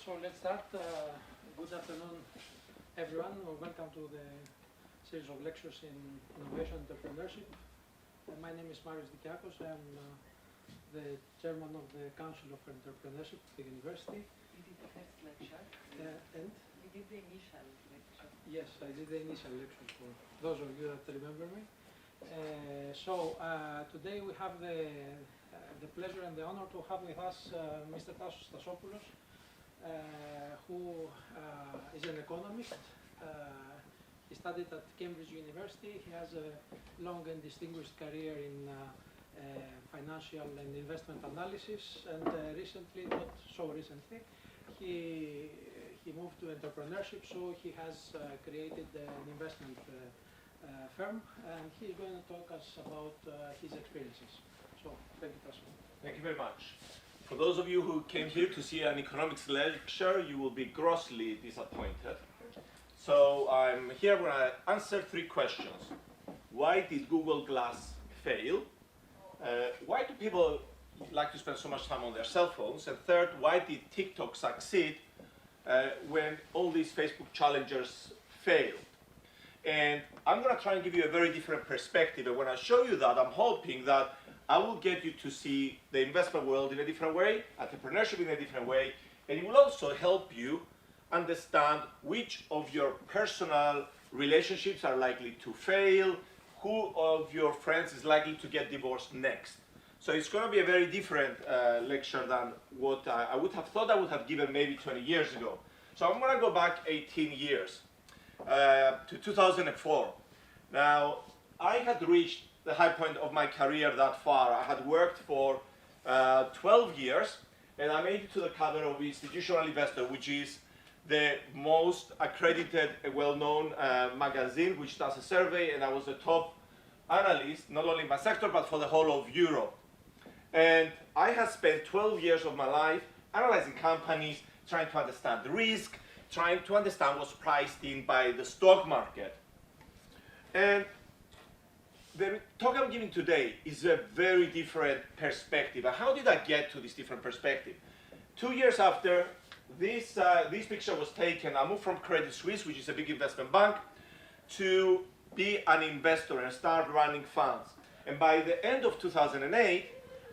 So let's start. Good afternoon, everyone. Welcome to the series of lectures in innovation and entrepreneurship. My name is Marios Dikiakos. I'm the chairman of the Council of Entrepreneurship at the university. You did the first lecture. And? You did the initial lecture. Yes, I did the initial lecture for those of you that remember me. Today we have the pleasure and the honor to have with us Mr. Tassos Stassopoulos, who is an economist. He studied at Cambridge University. He has a long and distinguished career in financial and investment analysis, and recently, not so recently, he moved to entrepreneurship, so he has created an investment firm, and he's going to talk us about his experiences. So, thank you, Tassos. Thank you very much. For those of you who came here to see an economics lecture, you will be grossly disappointed. So I'm here when I answer three questions. Why did Google Glass fail? Why do people like to spend so much time on their cell phones? And third, why did TikTok succeed when all these Facebook challengers failed? And I'm going to try and give you a very different perspective. And when I show you that, I'm hoping that I will get you to see the investment world in a different way, entrepreneurship in a different way, and it will also help you understand which of your personal relationships are likely to fail, who of your friends is likely to get divorced next. So it's going to be a very different lecture than what I would have thought I would have given maybe 20 years ago. So I'm going to go back 18 years to 2004. Now, I had reached the high point of my career that far. I had worked for 12 years, and I made it to the cover of Institutional Investor, which is the most accredited, well-known magazine, which does a survey, and I was a top analyst, not only in my sector, but for the whole of Europe. And I had spent 12 years of my life analyzing companies, trying to understand the risk, trying to understand what's priced in by the stock market. And the talk I'm giving today is a very different perspective. And how did I get to this different perspective? 2 years after this picture was taken, I moved from Credit Suisse, which is a big investment bank, to be an investor and start running funds. And by the end of 2008,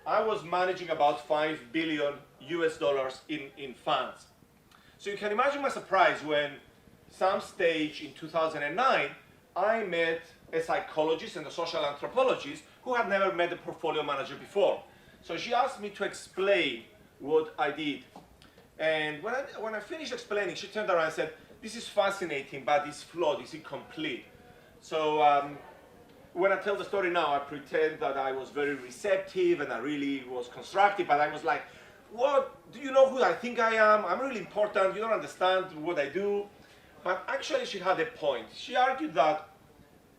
I was managing about $5 billion in funds. So you can imagine my surprise when some stage in 2009, I met a psychologist and a social anthropologist who had never met a portfolio manager before. So she asked me to explain what I did. And when I finished explaining, she turned around and said, "This is fascinating, but it's flawed, it's incomplete." So when I tell the story now, I pretend that I was very receptive and I really was constructive, but I was like, "What? Do you know who I think I am? I'm really important, you don't understand what I do." But actually she had a point. She argued that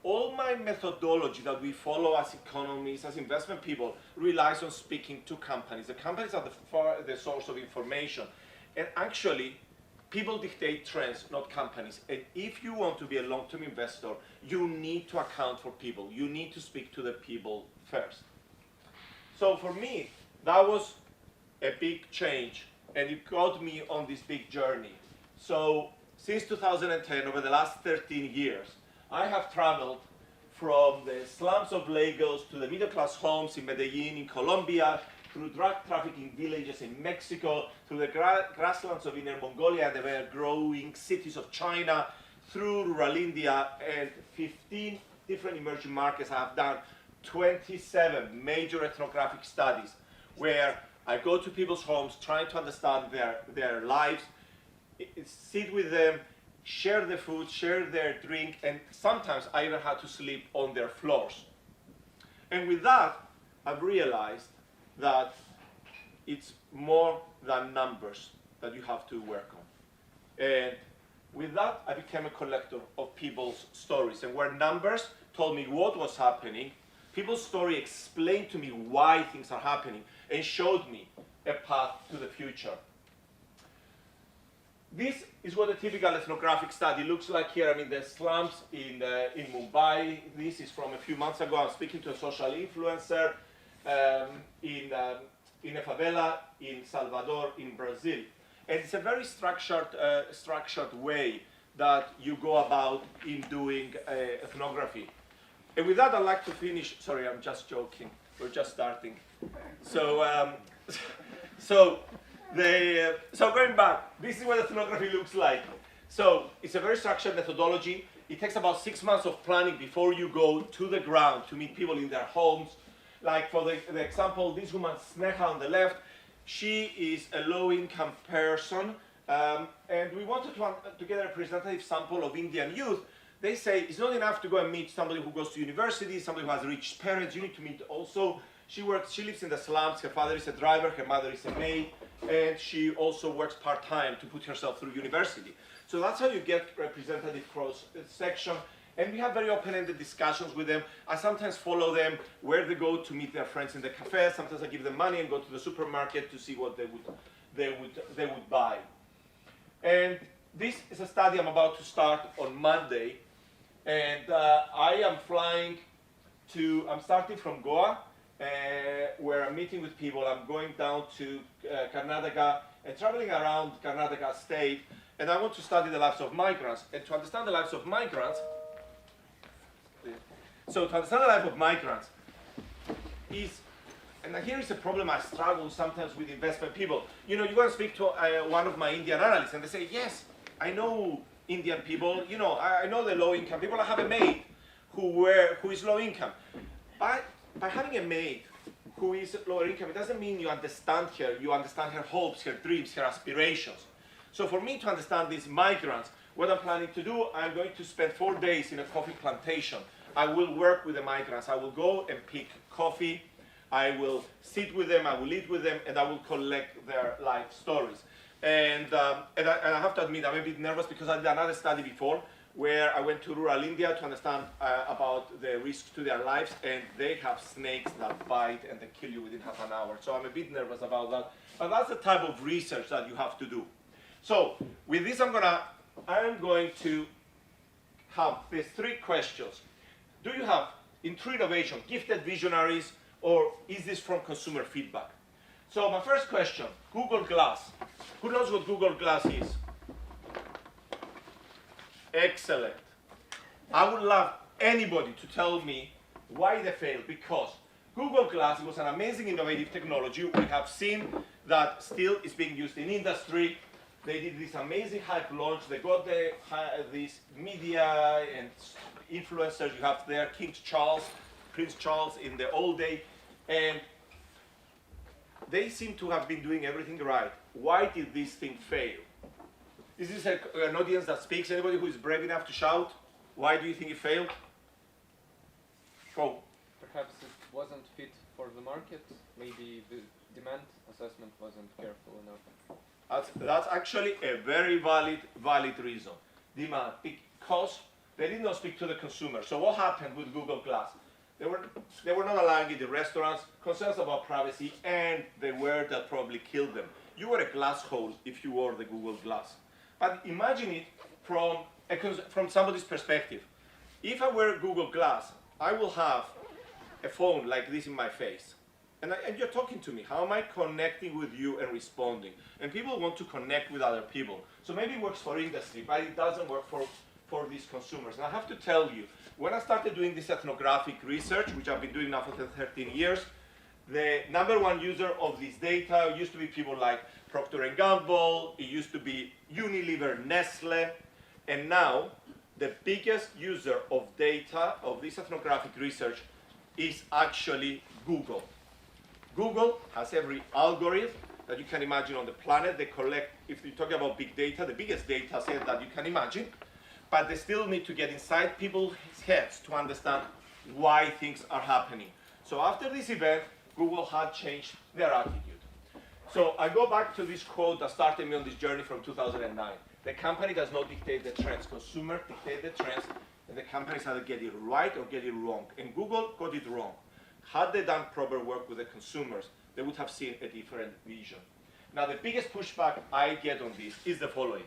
all my methodology that we follow as economists, as investment people, relies on speaking to companies. The companies are the source of information. And actually, people dictate trends, not companies. And if you want to be a long-term investor, you need to account for people. You need to speak to the people first. So for me, that was a big change, and it got me on this big journey. So since 2010, over the last 13 years, I have traveled from the slums of Lagos to the middle-class homes in Medellin, in Colombia, through drug trafficking villages in Mexico, through the grasslands of Inner Mongolia and the very growing cities of China, through rural India, and 15 different emerging markets. I have done 27 major ethnographic studies where I go to people's homes trying to understand their lives, sit with them, share the food, share their drink, and sometimes I even had to sleep on their floors. And with that, I've realized that it's more than numbers that you have to work on. And with that, I became a collector of people's stories. And where numbers told me what was happening, people's story explained to me why things are happening and showed me a path to the future. This is what a typical ethnographic study looks like here. I'm in the slums in Mumbai. This is from a few months ago. I'm speaking to a social influencer in a favela in Salvador, in Brazil. And it's a very structured way that you go about in doing ethnography. And with that, I'd like to finish. Sorry, I'm just joking. We're just starting. So, so going back, this is what ethnography looks like. So it's a very structured methodology. It takes about 6 months of planning before you go to the ground to meet people in their homes. Like for the example, this woman, Sneha on the left, she is a low-income person, and we wanted to get a representative sample of Indian youth. They say it's not enough to go and meet somebody who goes to university, somebody who has rich parents. You need to meet also. She lives in the slums. Her father is a driver, her mother is a maid, and she also works part-time to put herself through university. So that's how you get representative cross-section. And we have very open-ended discussions with them. I sometimes follow them where they go to meet their friends in the cafe. Sometimes I give them money and go to the supermarket to see what they would buy. And this is a study I'm about to start on Monday. And I'm starting from Goa, where I'm meeting with people. I'm going down to Karnataka and traveling around Karnataka state. And I want to study the lives of migrants. And to understand the lives of migrants, and here is a problem I struggle sometimes with investment people. You know, you go and speak to one of my Indian analysts, and they say, yes, I know Indian people, you know, I know the low-income people. I have a maid who is low-income. But by having a maid who is lower income, it doesn't mean you understand her. You understand her hopes, her dreams, her aspirations. So for me to understand these migrants, what I'm planning to do, I'm going to spend 4 days in a coffee plantation. I will work with the migrants. I will go and pick coffee. I will sit with them. I will eat with them, and I will collect their life stories. And I have to admit, I'm a bit nervous because I did another study before where I went to rural India to understand about the risks to their lives, and they have snakes that bite and they kill you within half an hour. So I'm a bit nervous about that. But that's the type of research that you have to do. So with this, I'm going to have these 3 questions. Do you have, in true innovation, gifted visionaries, or is this from consumer feedback? So my first question, Google Glass. Who knows what Google Glass is? Excellent. I would love anybody to tell me why they failed, because Google Glass was an amazing innovative technology. We have seen that still is being used in industry. They did this amazing hype launch. They got this media and influencers. You have there Prince Charles in the old day, and they seem to have been doing everything right. Why did this thing fail? Is this an audience that speaks? Anybody who is brave enough to shout? Why do you think it failed? Go. Perhaps it wasn't fit for the market. Maybe the demand assessment wasn't careful enough. That's actually a very valid reason. Demand, because they did not speak to the consumer. So what happened with Google Glass? They were not allowing it in restaurants, concerns about privacy, and the word that probably killed them. You were a glass hole if you wore the Google Glass. But imagine it from somebody's perspective. If I wear Google Glass, I will have a phone like this in my face. And you're talking to me. How am I connecting with you and responding? And people want to connect with other people. So maybe it works for industry, but it doesn't work for these consumers. And I have to tell you, when I started doing this ethnographic research, which I've been doing now for 13 years, the #1 user of this data used to be people like Procter & Gamble, it used to be Unilever, Nestle, and now the biggest user of data of this ethnographic research is actually Google. Google has every algorithm that you can imagine on the planet. They collect, if you're talking about big data, the biggest data set that you can imagine, but they still need to get inside people's heads to understand why things are happening. So after this event, Google had changed their attitude. So I go back to this quote that started me on this journey from 2009. The company does not dictate the trends. Consumers dictate the trends, and the companies either get it right or get it wrong. And Google got it wrong. Had they done proper work with the consumers, they would have seen a different vision. Now, the biggest pushback I get on this is the following.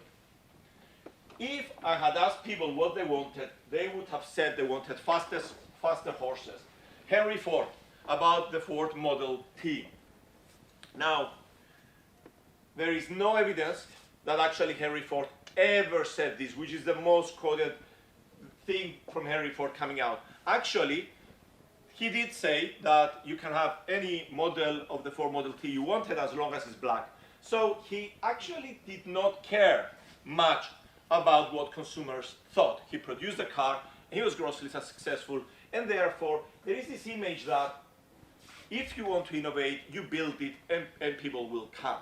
If I had asked people what they wanted, they would have said they wanted faster horses. Henry Ford, about the Ford Model T. Now, there is no evidence that actually Henry Ford ever said this, which is the most quoted thing from Henry Ford coming out. Actually, he did say that you can have any model of the Ford Model T you wanted as long as it's black. So he actually did not care much about what consumers thought. He produced the car, and he was grossly successful, and therefore there is this image that if you want to innovate, you build it and people will come.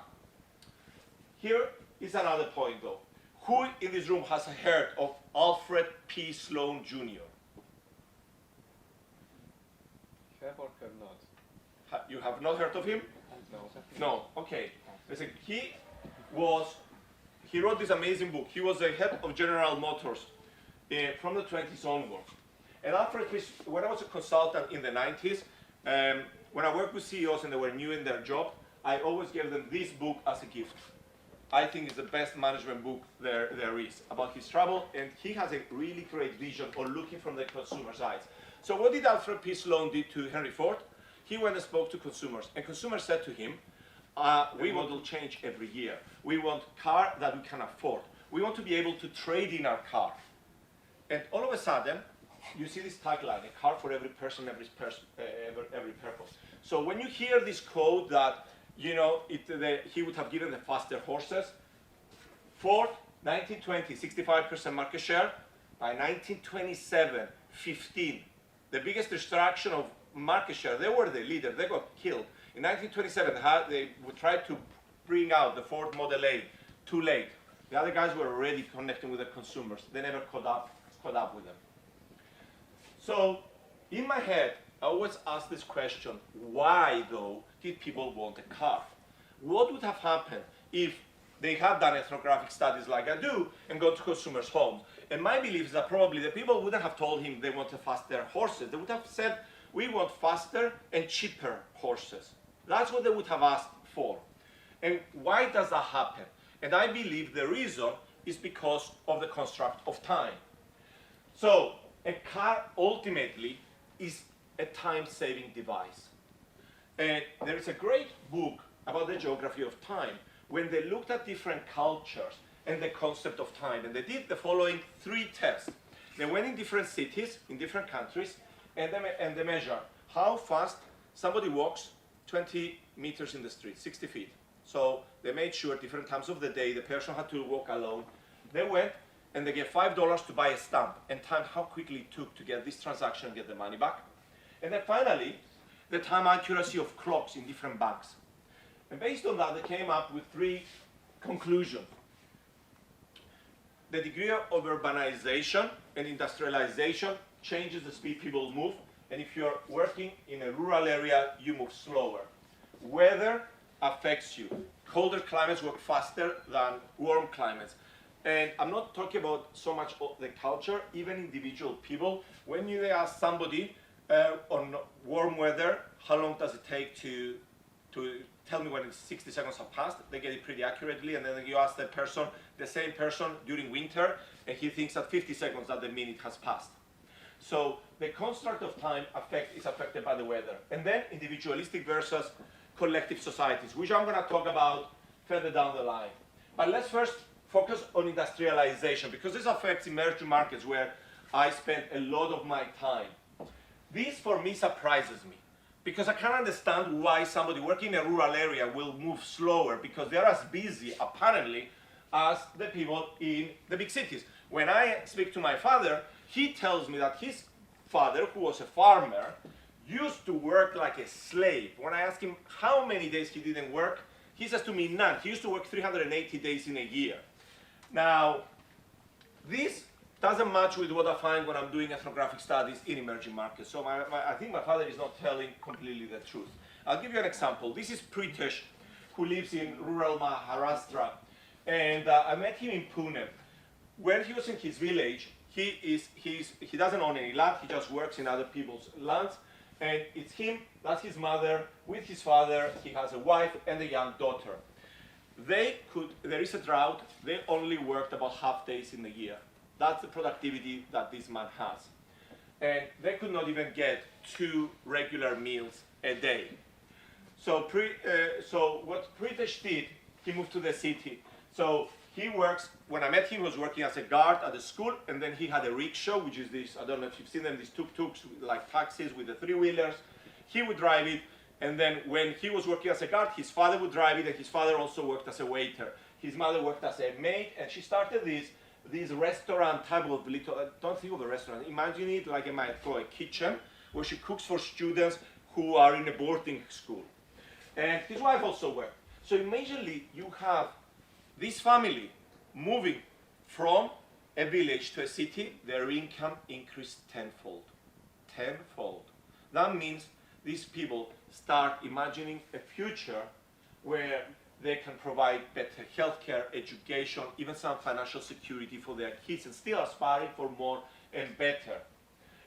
Here is another point though. Who in this room has heard of Alfred P. Sloan Jr.? Have or have not? You have not heard of him? No. No, okay. Listen, he wrote this amazing book. He was the head of General Motors from the 20s onwards. And Alfred P. When I was a consultant in the 90s, when I worked with CEOs and they were new in their job, I always gave them this book as a gift. I think it's the best management book there is about his travel, and he has a really great vision on looking from the consumer's eyes. So what did Alfred P. Sloan do to Henry Ford? He went and spoke to consumers, and consumers said to him, we want to change every year. We want a car that we can afford. We want to be able to trade in our car. And all of a sudden, you see this tagline, a car for every person, every purpose. So when you hear this quote that, you know, he would have given the faster horses, Ford, 1920, 65% market share. By 1927, 15. The biggest destruction of market share, they were the leader, they got killed. In 1927, they would try to bring out the Ford Model A, too late. The other guys were already connecting with the consumers. They never caught up with them. So, in my head, I always ask this question, why though did people want a car? What would have happened if they had done ethnographic studies like I do and gone to consumers' homes? And my belief is that probably the people wouldn't have told him they wanted faster horses. They would have said, we want faster and cheaper horses. That's what they would have asked for. And why does that happen? And I believe the reason is because of the construct of time. So, a car ultimately is a time-saving device. And there is a great book about the geography of time when they looked at different cultures and the concept of time. And they did the following 3 tests. They went in different cities, in different countries, and they measured how fast somebody walks 20 meters in the street, 60 feet. So they made sure different times of the day the person had to walk alone. They went and they gave $5 to buy a stamp and timed how quickly it took to get this transaction and get the money back. And then finally, the time accuracy of clocks in different banks. And based on that, they came up with 3 conclusions. The degree of urbanization and industrialization changes the speed people move. And if you're working in a rural area, you move slower. Weather affects you. Colder climates work faster than warm climates. And I'm not talking about so much the culture, even individual people. When you ask somebody on warm weather, how long does it take to tell me when 60 seconds have passed, they get it pretty accurately, and then you ask the same person during winter, and he thinks at 50 seconds that the minute has passed. So the construct of time is affected by the weather. And then individualistic versus collective societies, which I'm going to talk about further down the line. But let's first focus on industrialization, because this affects emerging markets where I spend a lot of my time. This, for me, surprises me, because I can't understand why somebody working in a rural area will move slower, because they're as busy, apparently, as the people in the big cities. When I speak to my father, he tells me that his father, who was a farmer, used to work like a slave. When I ask him how many days he didn't work, he says to me none. He used to work 380 days in a year. Now, this doesn't match with what I find when I'm doing ethnographic studies in emerging markets. So I think my father is not telling completely the truth. I'll give you an example. This is Pritesh, who lives in rural Maharashtra. And I met him in Pune. When he was in his village, he doesn't own any land, he just works in other people's lands. And it's him, that's his mother, with his father, he has a wife and a young daughter. There is a drought, they only worked about half days in the year. That's the productivity that this man has. And they could not even get 2 regular meals a day. So what Pritesh did, he moved to the city. So He works, when I met him, he was working as a guard at the school, and then he had a rickshaw, which is this, I don't know if you've seen them, these tuk-tuks, like taxis with the three-wheelers. He would drive it, and then when he was working as a guard, his father would drive it, and his father also worked as a waiter. His mother worked as a maid, and she started this restaurant type of little, don't think of a restaurant, imagine it like a kitchen, where she cooks for students who are in a boarding school. And his wife also worked. So immediately you have this family moving from a village to a city, their income increased tenfold. Tenfold. That means these people start imagining a future where they can provide better healthcare, education, even some financial security for their kids, and still aspiring for more and better.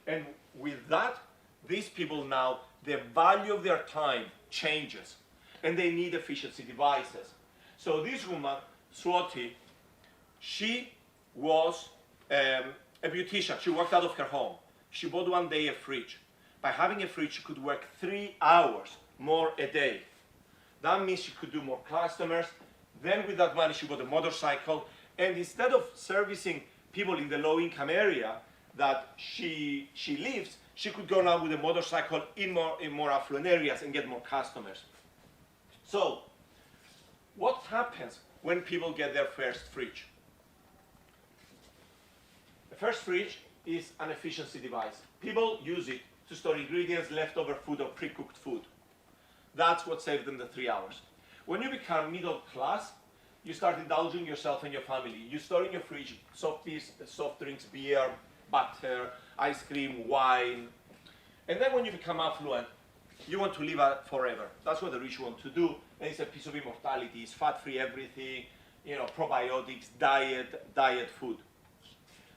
And with that, these people now, the value of their time changes, and they need efficiency devices. So this woman, Swati, she was a beautician. She worked out of her home. She bought one day a fridge. By having a fridge, she could work 3 hours more a day. That means she could do more customers. Then with that money, she bought a motorcycle. And instead of servicing people in the low-income area that she lives, she could go now with a motorcycle in more affluent areas and get more customers. So, what happens when people get their first fridge? The first fridge is an efficiency device. People use it to store ingredients, leftover food, or pre-cooked food. That's what saved them the 3 hours. When you become middle class, you start indulging yourself and your family. You store in your fridge soft drinks, beer, butter, ice cream, wine. And then when you become affluent, you want to live forever. That's what the rich want to do. And it's a piece of immortality. It's fat-free everything, probiotics, diet food.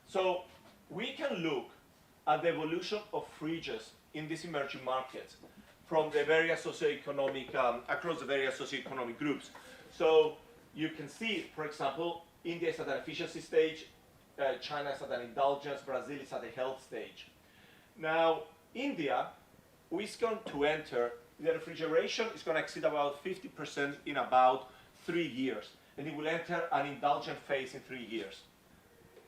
So we can look at the evolution of fridges in these emerging markets from the various socioeconomic, across the various socioeconomic groups. So you can see, for example, India is at an efficiency stage, China is at an indulgence, Brazil is at a health stage. Now, India is going to enter, the refrigeration is going to exceed about 50% in about 3 years, and it will enter an indulgent phase in 3 years.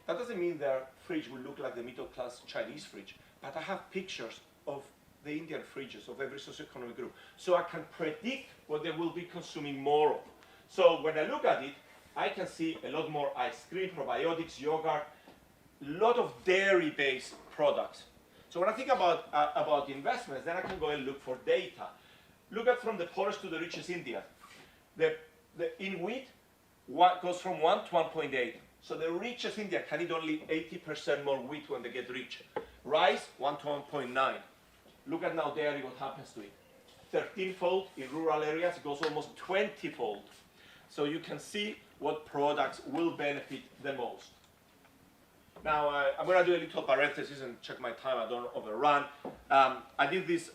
That doesn't mean their fridge will look like the middle-class Chinese fridge, but I have pictures of the Indian fridges of every socioeconomic group, so I can predict what they will be consuming more of. So when I look at it, I can see a lot more ice cream, probiotics, yogurt, a lot of dairy-based products. So when I think about investments, then I can go and look for data. Look at from the poorest to the richest India. In wheat, goes from 1 to 1.8. So the richest India can eat only 80% more wheat when they get rich. Rice, 1 to 1.9. Look at now dairy, what happens to it. 13-fold in rural areas, it goes almost 20-fold. So you can see what products will benefit the most. Now, I'm going to do a little parenthesis and check my time, I don't overrun. I did this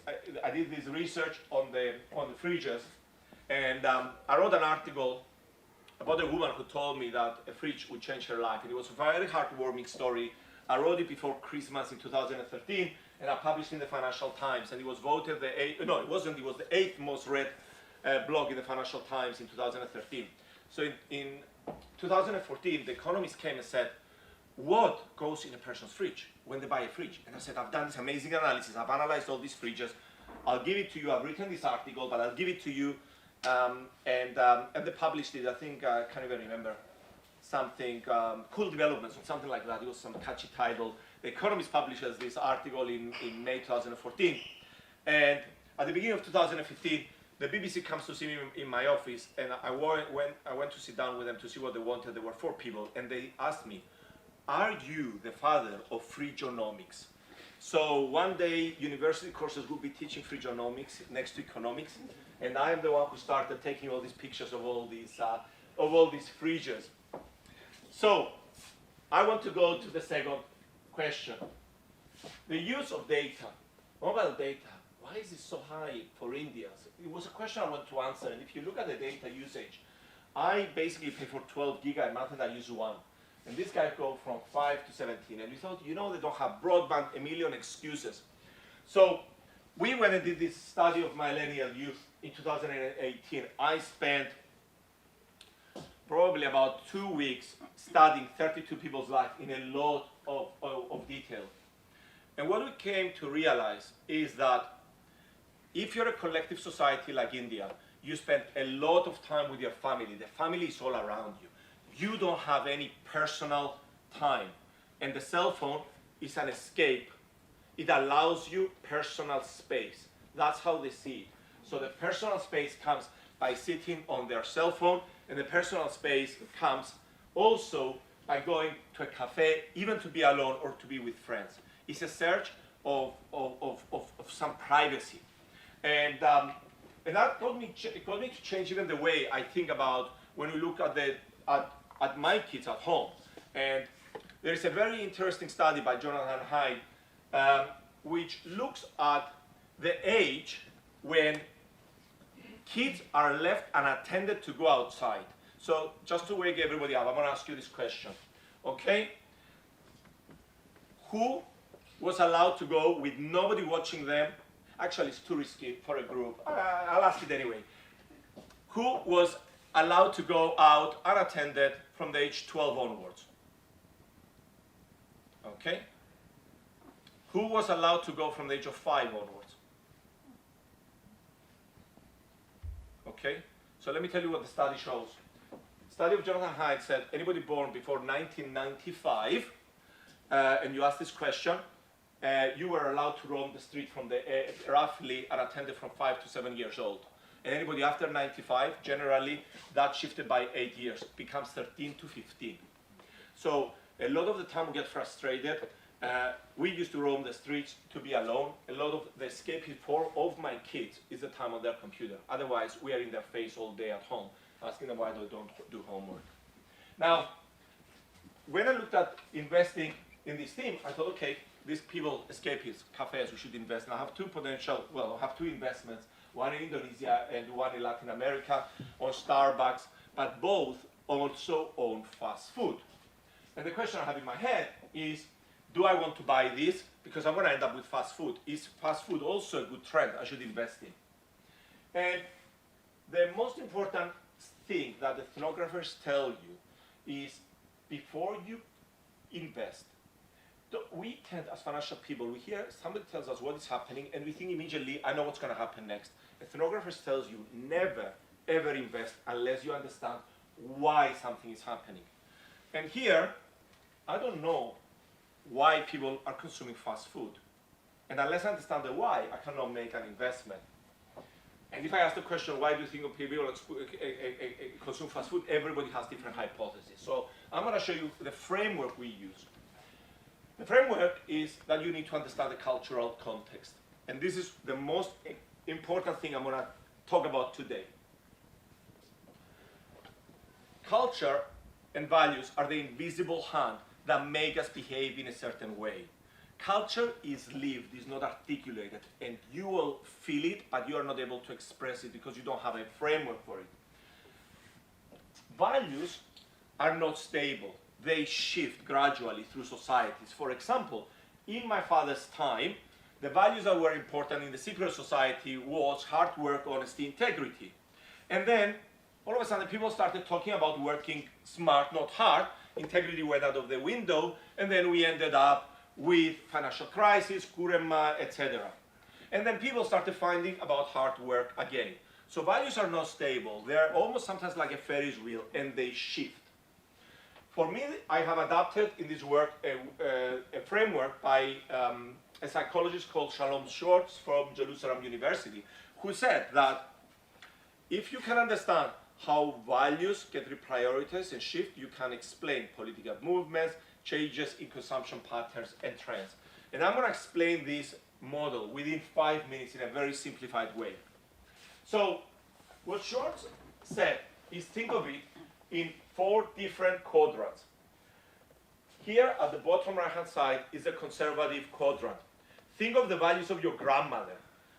research on the fridges, and I wrote an article about a woman who told me that a fridge would change her life. And it was a very heartwarming story. I wrote it before Christmas in 2013, and I published in the Financial Times, and it was voted it was the 8th most read blog in the Financial Times in 2013. So in 2014, the economists came and said, what goes in a person's fridge when they buy a fridge? And I said, I've done this amazing analysis, I've analyzed all these fridges, I'll give it to you, I've written this article, but I'll give it to you. And they published it, I think, I can't even remember, something, Cool Developments or something like that. It was some catchy title. The Economist publishes this article in May 2014. And at the beginning of 2015, the BBC comes to see me in my office, and I went to sit down with them to see what they wanted. There were 4 people, and they asked me, are you the father of fridgeonomics? So one day, university courses will be teaching fridgeonomics next to economics, and I am the one who started taking all these pictures of all these fridges. So I want to go to the second question. The use of data, mobile data, why is it so high for Indians? It was a question I want to answer, and if you look at the data usage, I basically pay for 12 gig a month and I use 1. And these guys go from 5 to 17. And we thought, they don't have broadband, a million excuses. So we went and did this study of millennial youth in 2018. I spent probably about 2 weeks studying 32 people's life in a lot of detail. And what we came to realize is that if you're a collective society like India, you spend a lot of time with your family. The family is all around you. You don't have any personal time. And the cell phone is an escape. It allows you personal space. That's how they see it. So the personal space comes by sitting on their cell phone, and the personal space comes also by going to a cafe, even to be alone or to be with friends. It's a search of some privacy. And that got me to change even the way I think about when we look at my kids at home. And there is a very interesting study by Jonathan Haidt, which looks at the age when kids are left unattended to go outside. So just to wake everybody up, I'm going to ask you this question, okay? Who was allowed to go with nobody watching them? Actually, it's too risky for a group. I'll ask it anyway. Who was allowed to go out unattended from the age 12 onwards? Okay? Who was allowed to go from the age of 5 onwards? Okay? So let me tell you what the study shows. The study of Jonathan Haidt said anybody born before 1995, and you ask this question, you were allowed to roam the street from the roughly unattended from 5 to 7 years old. And anybody after 95, generally, that shifted by 8 years, becomes 13 to 15. So a lot of the time we get frustrated. We used to roam the streets to be alone. A lot of the escape of my kids is the time on their computer. Otherwise, we are in their face all day at home, asking them why they don't do homework. Now, when I looked at investing in this team, I thought, okay, these people, escapists, cafes, we should invest. And I have I have two investments, one in Indonesia and one in Latin America on Starbucks, but both also own fast food. And the question I have in my head is, do I want to buy this? Because I'm going to end up with fast food. Is fast food also a good trend I should invest in? And the most important thing that ethnographers tell you is before you invest, we tend, as financial people, we hear somebody tells us what is happening, and we think immediately, I know what's going to happen next. Ethnographers tells you never, ever invest unless you understand why something is happening. And here, I don't know why people are consuming fast food. And unless I understand the why, I cannot make an investment. And if I ask the question, why do you think people consume fast food, everybody has different hypotheses. So I'm going to show you the framework we use. The framework is that you need to understand the cultural context. And this is the most important thing I'm going to talk about today. Culture and values are the invisible hand that make us behave in a certain way. Culture is lived, is not articulated, and you will feel it, but you are not able to express it because you don't have a framework for it. Values are not stable. They shift gradually through societies. For example, in my father's time, the values that were important in the secret society was hard work, honesty, integrity. And then, all of a sudden, people started talking about working smart, not hard. Integrity went out of the window, and then we ended up with financial crisis, Kurema, etc. And then people started finding about hard work again. So values are not stable. They're almost sometimes like a Ferris wheel, and they shift. For me, I have adapted in this work a framework by a psychologist called Shalom Schwartz from Jerusalem University, who said that if you can understand how values get reprioritized and shift, you can explain political movements, changes in consumption patterns and trends. And I'm going to explain this model within 5 minutes in a very simplified way. So what Schwartz said is think of it in 4 different quadrants. Here at the bottom right-hand side is a conservative quadrant. Think of the values of your grandmother,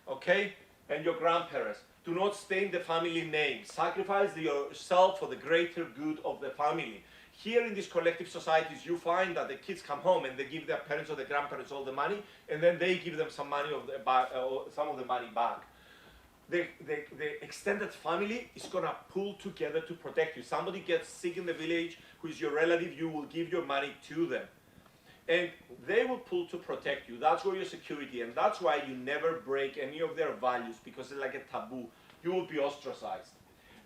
okay, and your grandparents. Do not stain the family name. Sacrifice yourself for the greater good of the family. Here in these collective societies, you find that the kids come home and they give their parents or their grandparents all the money, and then they give them some money some of the money back. the extended family is gonna pull together to protect you. Somebody gets sick in the village who is your relative, you will give your money to them. And they will pull to protect you. That's where your security, and that's why you never break any of their values, because it's like a taboo. You will be ostracized.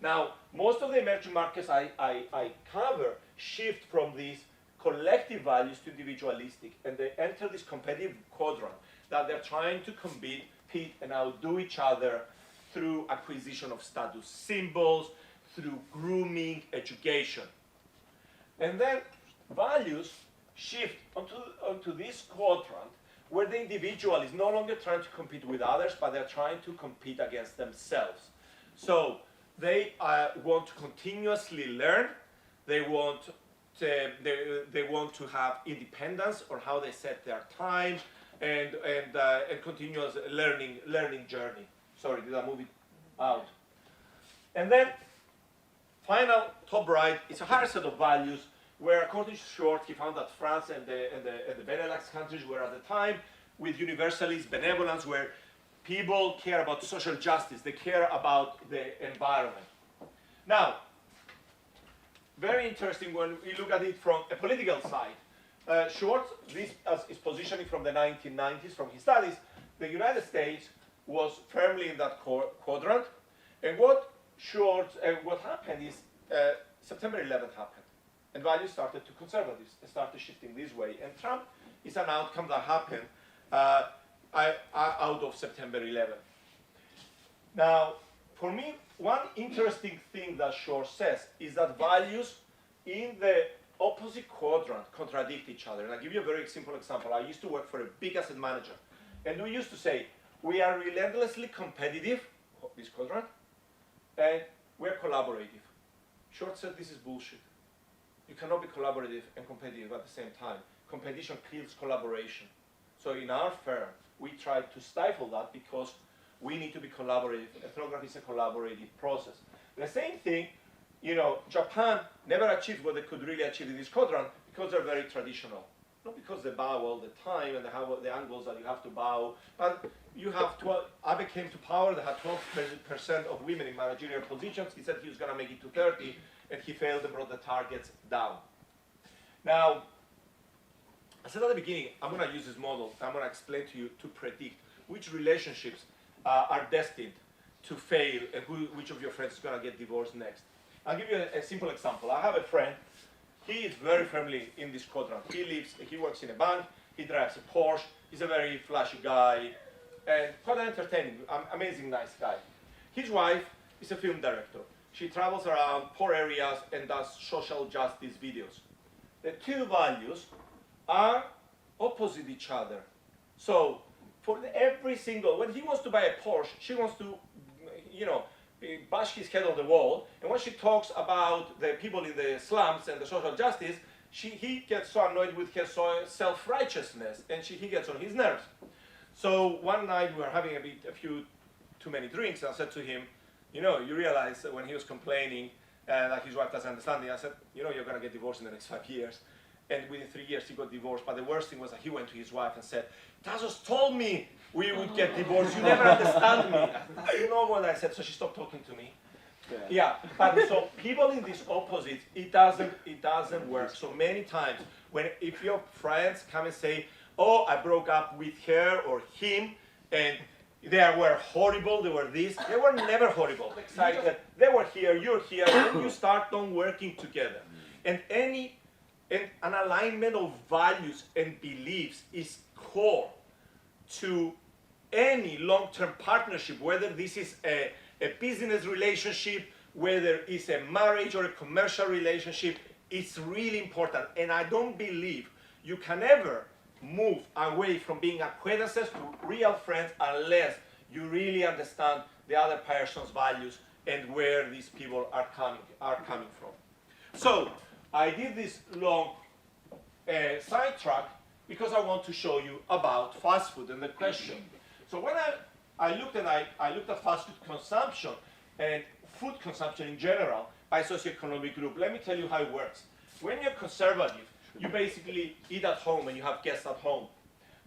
Now, most of the emerging markets I cover shift from these collective values to individualistic, and they enter this competitive quadrant that they're trying to compete and outdo each other through acquisition of status symbols, through grooming, education. And then values shift onto this quadrant where the individual is no longer trying to compete with others, but they're trying to compete against themselves. So they want to continuously learn. They want to have independence on how they set their time and continuous learning journey. Sorry, did I move it out? And then final top right is a higher set of values where, according to Short, he found that France and the Benelux countries were at the time with universalist benevolence, where people care about social justice, they care about the environment. Now, very interesting when we look at it from a political side. Short, this is positioning from the 1990s, from his studies. The United States was firmly in that quadrant, and what happened is September 11th happened. And values started to conservatives, they started shifting this way. And Trump is an outcome that happened out of September 11th. Now, for me, one interesting thing that Short says is that values in the opposite quadrant contradict each other. And I'll give you a very simple example. I used to work for a big asset manager, and we used to say, we are relentlessly competitive, this quadrant, and we're collaborative. Short said this is bullshit. You cannot be collaborative and competitive at the same time. Competition kills collaboration. So in our firm, we try to stifle that because we need to be collaborative. Ethnography is a collaborative process. The same thing, Japan never achieved what they could really achieve in this quadrant because they're very traditional. Not because they bow all the time and they have the angles that you have to bow, but you have 12, Abe came to power, they had 12% of women in managerial positions. He said he was going to make it to 30, and he failed and brought the targets down. Now, I said at the beginning, I'm going to use this model. I'm going to explain to you to predict which relationships are destined to fail and which of your friends is going to get divorced next. I'll give you a simple example. I have a friend. He is very firmly in this quadrant. He works in a bank. He drives a Porsche. He's a very flashy guy and quite entertaining, amazing, nice guy. His wife is a film director. She travels around poor areas and does social justice videos. The two values are opposite each other. So for every single, when he wants to buy a Porsche, she wants to, bash his head on the wall. And when she talks about the people in the slums and the social justice, he gets so annoyed with her self-righteousness, and he gets on his nerves. So one night we were having a few too many drinks, and I said to him, you realize that when he was complaining that his wife doesn't understand me, I said, you're going to get divorced in the next 5 years. And within 3 years he got divorced. But the worst thing was that he went to his wife and said, Tassos told me we would get divorced. You never understand me. You know what I said, so she stopped talking to me. Yeah, but so people in these opposites, it doesn't work. So many times, if your friends come and say, oh, I broke up with her or him, and they were horrible, they were this, they were never horrible. Excited, they were here, you're here, and you start on working together. And an alignment of values and beliefs is core to any long-term partnership, whether this is a business relationship, whether it's a marriage or a commercial relationship. It's really important. And I don't believe you can ever move away from being acquaintances to real friends unless you really understand the other person's values and where these people are coming from. So I did this long sidetrack because I want to show you about fast food and the question. So when I looked at fast food consumption and food consumption in general by socioeconomic group, let me tell you how it works. When you're conservative, you basically eat at home and you have guests at home.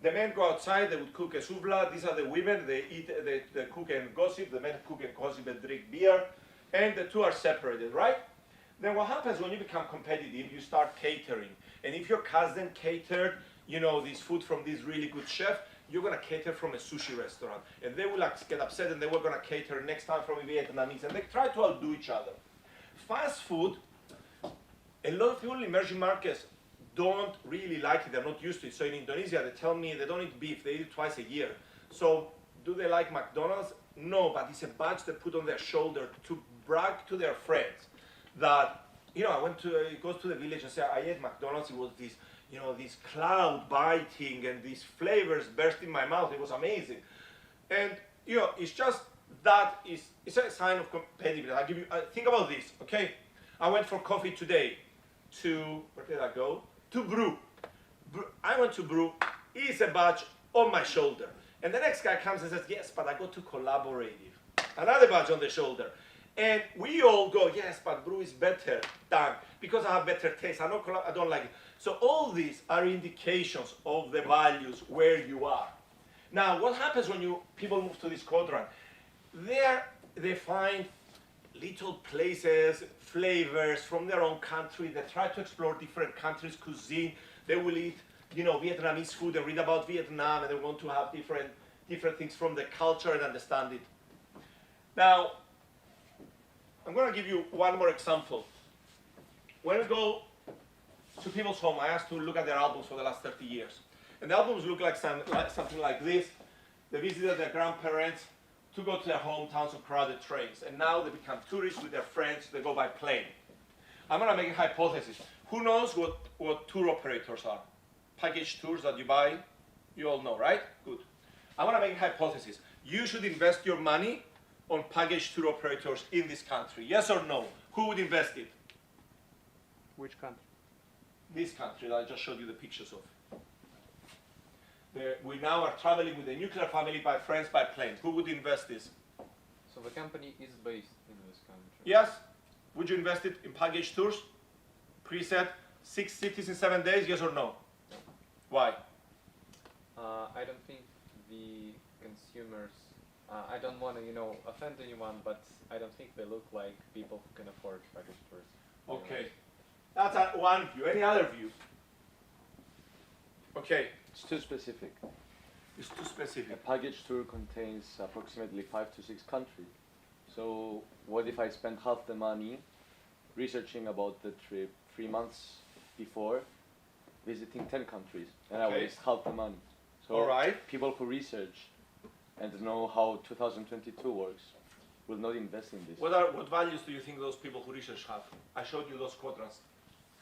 The men go outside, they would cook a souvla. These are the women, they eat, they cook and gossip. The men cook and gossip and drink beer. And the two are separated, right? Then what happens when you become competitive, you start catering. And if your cousin catered, you know, this food from this really good chef, you're gonna cater from a sushi restaurant. And they will like, get upset and they were gonna cater next time from a Vietnamese. And they try to outdo each other. Fast food, a lot of people in emerging markets don't really like it, they're not used to it. So in Indonesia, they tell me they don't eat beef, they eat it twice a year. So do they like McDonald's? No, but it's a badge they put on their shoulder to brag to their friends that, you know, I went to, goes to the village and say, I ate McDonald's, it was this, you know, this cloud biting and these flavors burst in my mouth, it was amazing. And, you know, it's just, that is, it's a sign of competitiveness. I give you, think about this, okay? I went for coffee today to, where did I go? To Brew. I went to Brew, it's a badge on my shoulder. And the next guy comes and says, yes, but I go to Collaborative. Another badge on the shoulder. And we all go, yes, but Brew is better than, because I have better taste. I don't like it. So all these are indications of the values where you are. Now, what happens when people move to this quadrant? There they find little places, flavors from their own country. They try to explore different countries' cuisine. They will eat, you know, Vietnamese food and read about Vietnam, and they want to have different things from the culture and understand it. Now, I'm going to give you one more example. When we go to people's home, I asked to look at their albums for the last 30 years. And the albums look like something like this. They visited their grandparents to go to their hometowns on crowded trains. And now they become tourists with their friends. They go by plane. I'm going to make a hypothesis. Who knows what tour operators are? Package tours that you buy? You all know, right? Good. I'm going to make a hypothesis. You should invest your money on package tour operators in this country. Yes or no? Who would invest it? Which country? This country that I just showed you the pictures of. We now are traveling with a nuclear family by friends by plane. Who would invest this? So the company is based in this country. Yes? Would you invest it in package tours? Preset, 6 cities in 7 days, yes or no? Why? I don't think the consumers, I don't want to, you know, offend anyone, but I don't think they look like people who can afford package tours. Okay. That's one view. Any other view? Okay. It's too specific. It's too A specific. package tour contains approximately 5 to 6 countries. So what if I spend half the money researching about the trip 3 months before, visiting 10 countries, and I Okay. waste half the money. So All right. people who research and know how 2022 works will not invest in this. What values do you think those people who research have? I showed you those quadrants.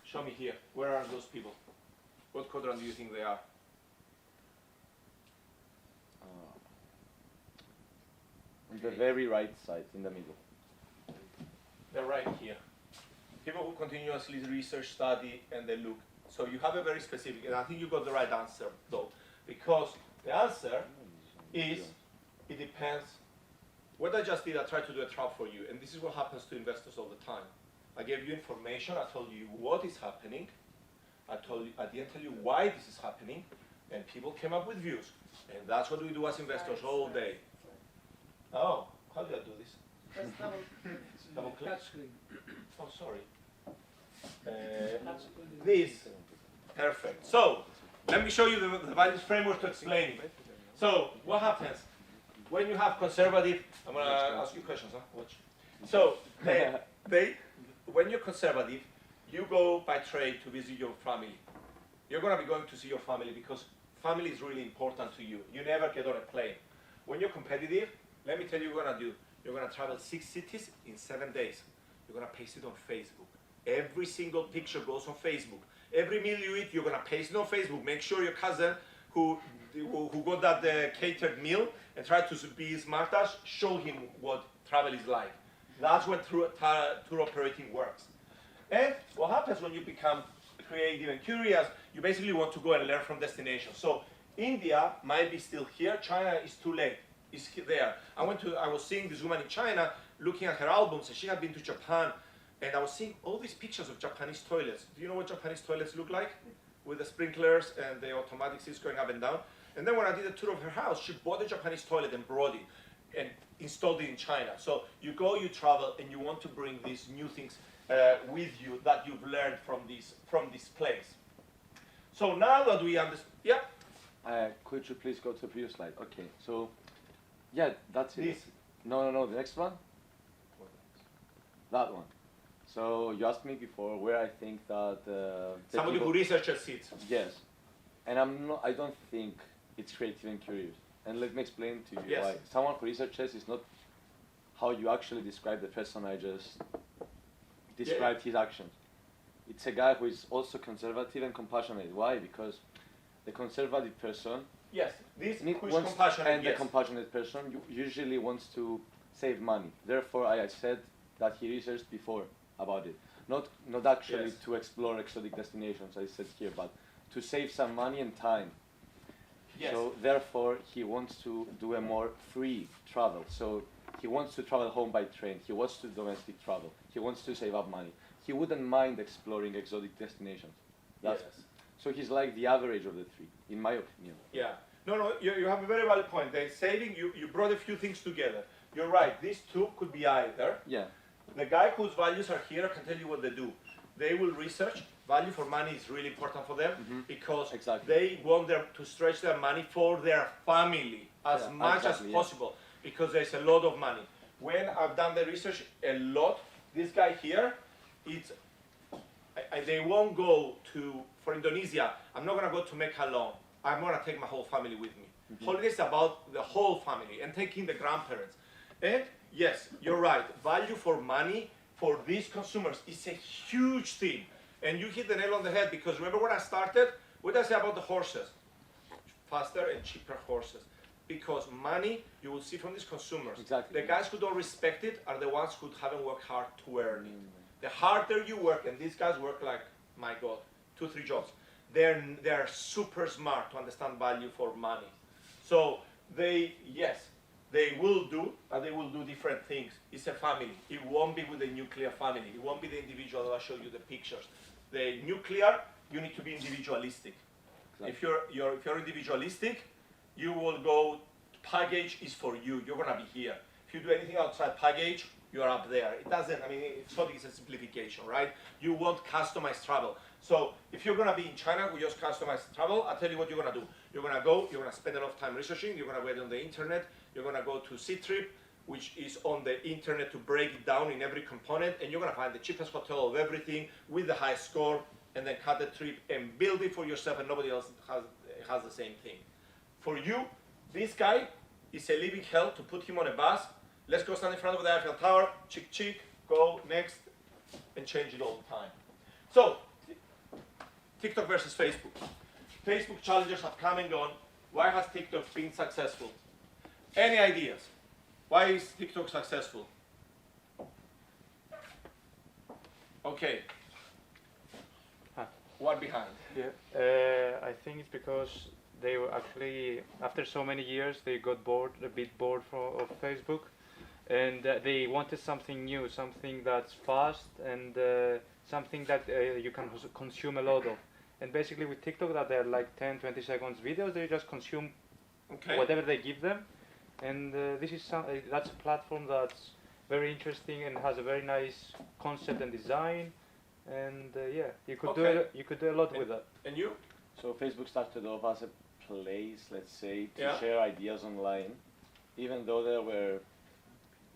Show me here. Where are those people? What quadrant do you think they are? On the very right side, in the middle. They're right here. People who continuously research, study, and they look. So you have a very specific, and I think you got the right answer though, because the answer is, it depends. What I just did, I tried to do a trap for you, and this is what happens to investors all the time. I gave you information, I told you what is happening, I didn't tell you why this is happening, and people came up with views. And that's what we do as investors all day. Oh, how did I do this? Press Double click? Touch screen. Oh, sorry. Touch screen. This, perfect. So, let me show you the values framework to explain it. So, what happens? When you have conservative, I'm going to ask you questions, huh? Watch. So, when you're conservative, you go by trade to visit your family. You're going to be going to see your family because family is really important to you. You never get on a plane. When you're competitive, let me tell you what you're going to do. You're going to travel 6 cities in 7 days. You're going to paste it on Facebook. Every single picture goes on Facebook. Every meal you eat, you're going to paste it on Facebook. Make sure your cousin who got that catered meal and try to be smart as, show him what travel is like. That's when tour operating works. And what happens when you become creative and curious, you basically want to go and learn from destinations. So India might be still here, China is too late, it's there. I was seeing this woman in China, looking at her albums, and she had been to Japan, and I was seeing all these pictures of Japanese toilets. Do you know what Japanese toilets look like? with the sprinklers and the automatic seats going up and down. And then when I did a tour of her house, she bought a Japanese toilet and brought it and installed it in China. So you go, you travel, and you want to bring these new things with you that you've learned from this place. So now that we understand, yeah? Could you please go to the previous slide? Okay, so, yeah, that's it. This. No, the next one? That one. So you asked me before where I think that Somebody who researches seats. Yes, and I don't think it's creative and curious. And let me explain to you Yes. why. Someone who researches is not how you actually describe the person I just described his actions. It's a guy who is also conservative and compassionate. Why? Because the conservative person Yes, this who is wants, compassionate, and yes. the compassionate person usually wants to save money. Therefore, I said that he researched before about it. Not actually Yes. to explore exotic destinations, I said here, but to save some money and time. Yes. So therefore, he wants to do a more free travel. So he wants to travel home by train. He wants to domestic travel. He wants to save up money. He wouldn't mind exploring exotic destinations. Yes. So he's like the average of the three, in my opinion. Yeah. No, you have a very valid point. The saving, you brought a few things together. You're right, these two could be either. Yeah. The guy whose values are here can tell you what they do. They will research. Value for money is really important for them because Exactly. they want them to stretch their money for their family as much as possible because there's a lot of money. When I've done the research a lot, this guy here, they won't go for Indonesia, I'm not going to go to Mecca alone. I'm going to take my whole family with me. Holidays is about the whole family and taking the grandparents. And yes, you're right, value for money for these consumers is a huge thing. And you hit the nail on the head because remember when I started, what did I say about the horses? Faster and cheaper horses. Because money, you will see from these consumers, Exactly. the guys who don't respect it are the ones who haven't worked hard to earn it. The harder you work, and these guys work like, my God, 2-3 jobs. They're super smart to understand value for money. So they will do, and they will do different things. It's a family. It won't be with the nuclear family. It won't be the individual that I showed you the pictures. The nuclear, you need to be individualistic. Exactly. If you're individualistic, you will go, package is for you. You're gonna be here. If you do anything outside package, you're up there. It doesn't, exotic is a simplification, right? You want customized travel. So if you're gonna be in China with just customized travel, I'll tell you what you're gonna do. You're gonna go, you're gonna spend a lot of time researching, you're gonna wait on the internet, you're gonna go to Ctrip, which is on the internet to break it down in every component, and you're gonna find the cheapest hotel of everything with the highest score, and then cut the trip and build it for yourself, and nobody else has the same thing. For you, this guy is a living hell to put him on a bus. Let's go stand in front of the Eiffel Tower, chick, go next, and change it all the time. So, TikTok versus Facebook. Facebook challengers have come and gone. Why has TikTok been successful? Any ideas? Why is TikTok successful? Okay. What behind? Yeah, I think it's because they were actually, after so many years, they got a bit bored of Facebook, and they wanted something new, something that's fast and something that you can consume a lot of. And basically with TikTok, that they're like 10-20 seconds videos, they just consume whatever they give them. And this is that's a platform that's very interesting and has a very nice concept and design. And you could do a lot with that. And you? So Facebook started off as a place, let's say, to Yeah. share ideas online, even though there were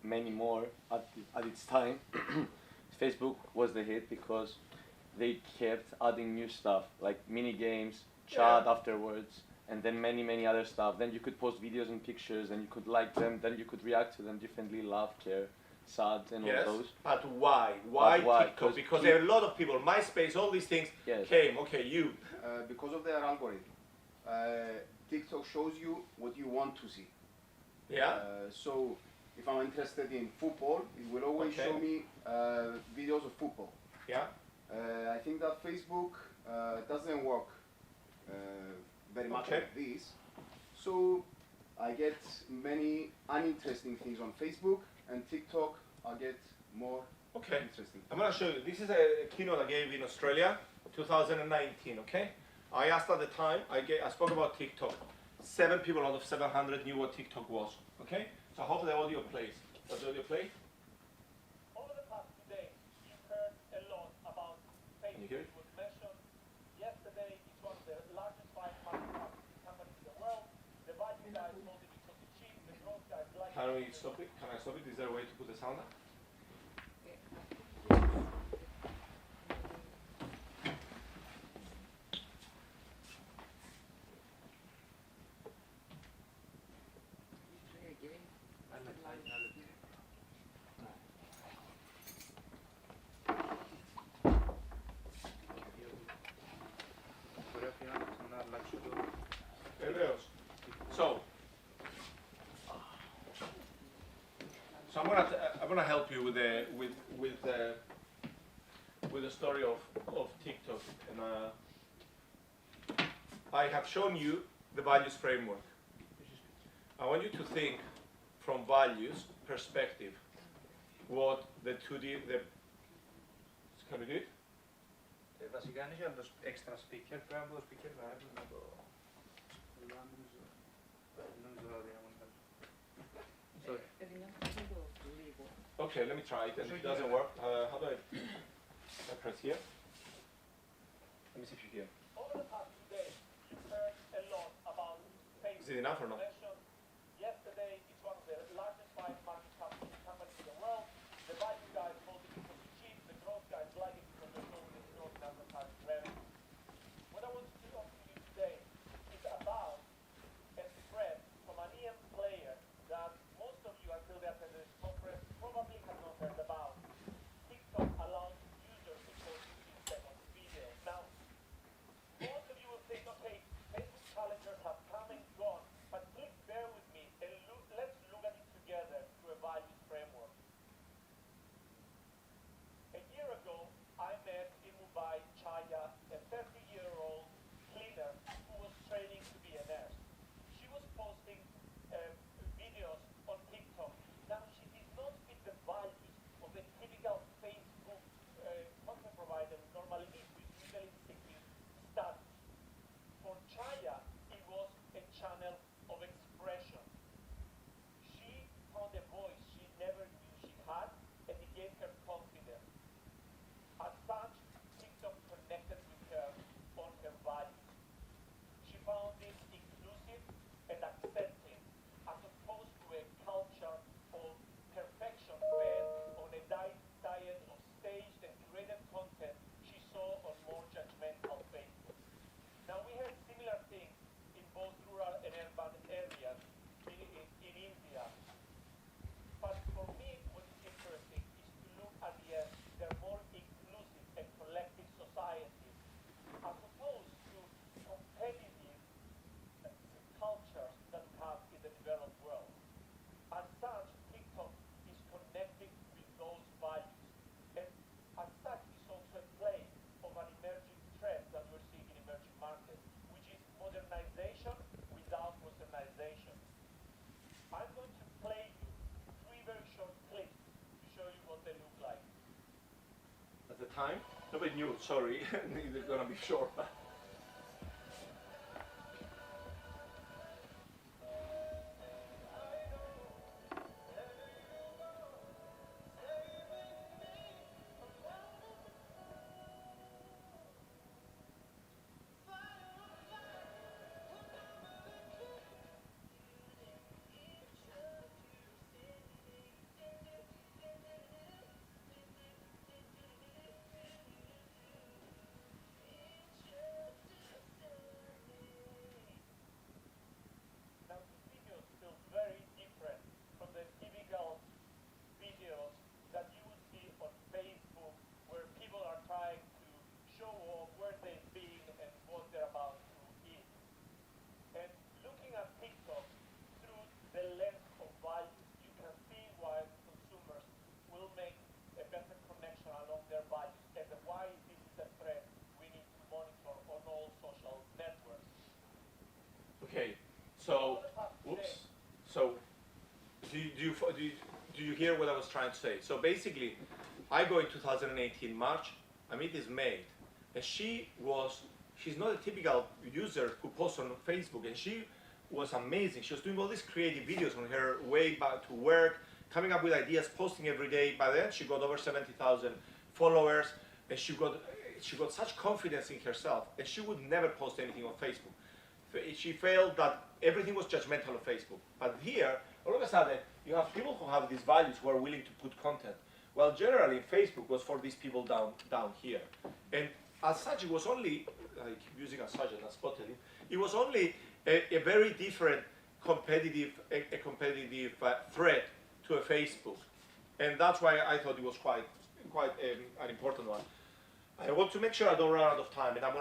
many more at its time. Facebook was the hit because they kept adding new stuff, like mini games, chat afterwards, and then many other stuff. Then you could post videos and pictures, and you could like them, then you could react to them differently, laugh, care, sad, and all those. But why? Why why? TikTok? Because there are a lot of people, MySpace, all these things came. Okay, you. Because of their algorithm. TikTok shows you what you want to see. Yeah. So if I'm interested in football, it will always show me videos of football. Yeah. I think that Facebook doesn't work very much like this. So I get many uninteresting things on Facebook, and TikTok I get more interesting. I'm going to show you. This is a keynote I gave in Australia, 2019, okay? I asked at the time, I spoke about TikTok. 7 people out of 700 knew what TikTok was. Okay? So I hope the audio plays. Does the audio play? Over the past 2 days, you've heard a lot about Can you hear it? Facebook. Was mentioned yesterday. It's one of the largest 5 market cap companies in the world. The value guys sold it because it's cheap. The growth guys like Can we it. stop it? Can I stop it? Is there a way to put the sound up? Βεβαίως. So I'm gonna help you with the story of TikTok, and I have shown you the values framework. I want you to think from values perspective what the 2D can we do it? Βασικά αν είχε άλλος extra speaker, πρέπει να πω το speaker να έρθει να το... Νομίζω ότι Okay, let me try it, and if it doesn't work, how do I press here? Let me see if you hear. Over the past 2 days, you've heard a lot about Facebook. Is it enough or not? Mentioned yesterday, it's one of the largest 5 market cap companies in the world. The value guys sold it because it's cheap. The growth guys like it because they're showing this growth in advertising revenue. What I want to talk to you today is about a threat from an EM player that most of you, until they attended this conference, probably have not heard about. TikTok allows users to post 15-second videos. Now, most of you will think, okay, Facebook challengers have come and gone, but please bear with me and let's look at it together through a values framework. A year ago, I met in Mumbai Chaya, a 30-year-old cleaner who was training to be a nurse. She was posting videos on TikTok. Now, she did not fit the values of the typical Facebook content provider we normally meet, which usually seeking status. For Chaya, it was a channel of expression. She found a voice she never knew she had, and it gave her confidence. As such, TikTok connected with her on her values. She found it inclusive and accepting, as opposed to a culture of perfection fed on a diet of staged and curated content she saw on more judgmental Facebook. Now, we have similar things in both rural and urban areas in India. But for me, what's interesting is to look at they're more inclusive and collective societies, as opposed to competitive cultures that we have in the developed world. As such, TikTok is connecting with those values. And as such, it's also a play of an emerging trend that we're seeing in emerging markets, which is modernization without westernization. I'm going to play you 3 very short clips to show you what they look like. At the time, nobody knew. Sorry, they're gonna be short. Now, these videos feel very different from the typical videos that you would see on Facebook, where people are trying to show off where they've been and what they're about to eat. And looking at TikTok through the lens of values, you can see why consumers will make a better connection along their values, and why this is a threat we need to monitor on all social networks. Okay, so, whoops. So, do you hear what I was trying to say? So basically, I go in 2018 March. I meet this maid, and she was she's not a typical user who posts on Facebook, and she was amazing. She was doing all these creative videos on her way back to work, coming up with ideas, posting every day. By then, she got over 70,000 followers, and she got such confidence in herself, and she would never post anything on Facebook. She felt that everything was judgmental on Facebook. But here, all of a sudden, you have people who have these values who are willing to put content. Well, generally, Facebook was for these people down here. And as such, it was only, I keep using as such, and I spotted it, it was only a very different competitive threat to a Facebook. And that's why I thought it was quite an important one. I want to make sure I don't run out of time, and I'm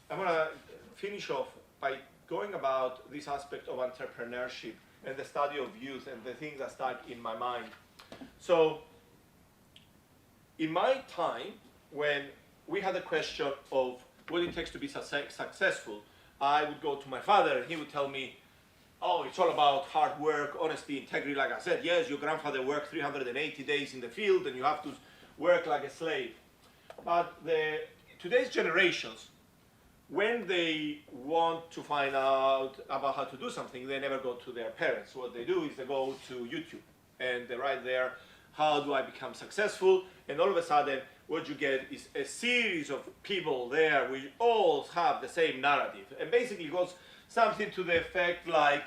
gonna finish off by going about this aspect of entrepreneurship and the study of youth and the things that stuck in my mind. So, in my time, when we had a question of what it takes to be successful, I would go to my father and he would tell me, oh, it's all about hard work, honesty, integrity. Like I said, yes, your grandfather worked 380 days in the field and you have to work like a slave. But today's generations, when they want to find out about how to do something, they never go to their parents. What they do is they go to YouTube and they write there, how do I become successful? And all of a sudden, what you get is a series of people there which all have the same narrative. And basically it goes something to the effect like,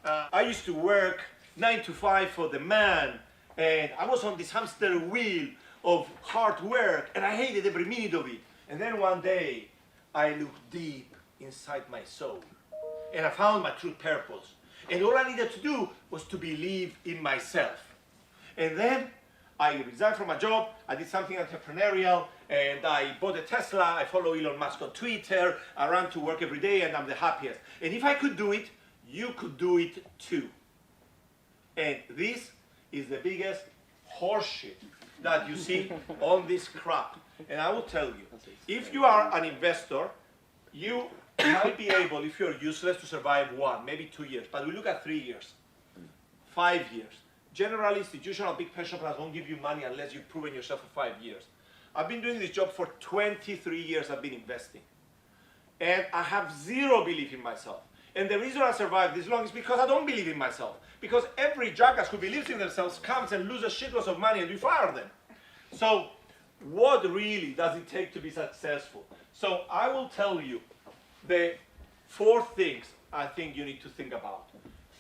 I used to work 9 to 5 for the man, and I was on this hamster wheel of hard work, and I hated every minute of it. And then one day, I looked deep inside my soul, and I found my true purpose. And all I needed to do was to believe in myself. And then I resigned from my job, I did something entrepreneurial, and I bought a Tesla, I follow Elon Musk on Twitter, I run to work every day, and I'm the happiest. And if I could do it, you could do it too. And this is the biggest horseshit that you see on this crap. And I will tell you, if you are an investor, you might be able, if you're useless, to survive 1, maybe 2 years. But we look at 3 years, 5 years. Generally, institutional big pension plans won't give you money unless you've proven yourself for 5 years. I've been doing this job for 23 years. I've been investing. And I have zero belief in myself. And the reason I survived this long is because I don't believe in myself. Because every jackass who believes in themselves comes and loses shitloads of money and you fire them. So what really does it take to be successful? So I will tell you the 4 things I think you need to think about.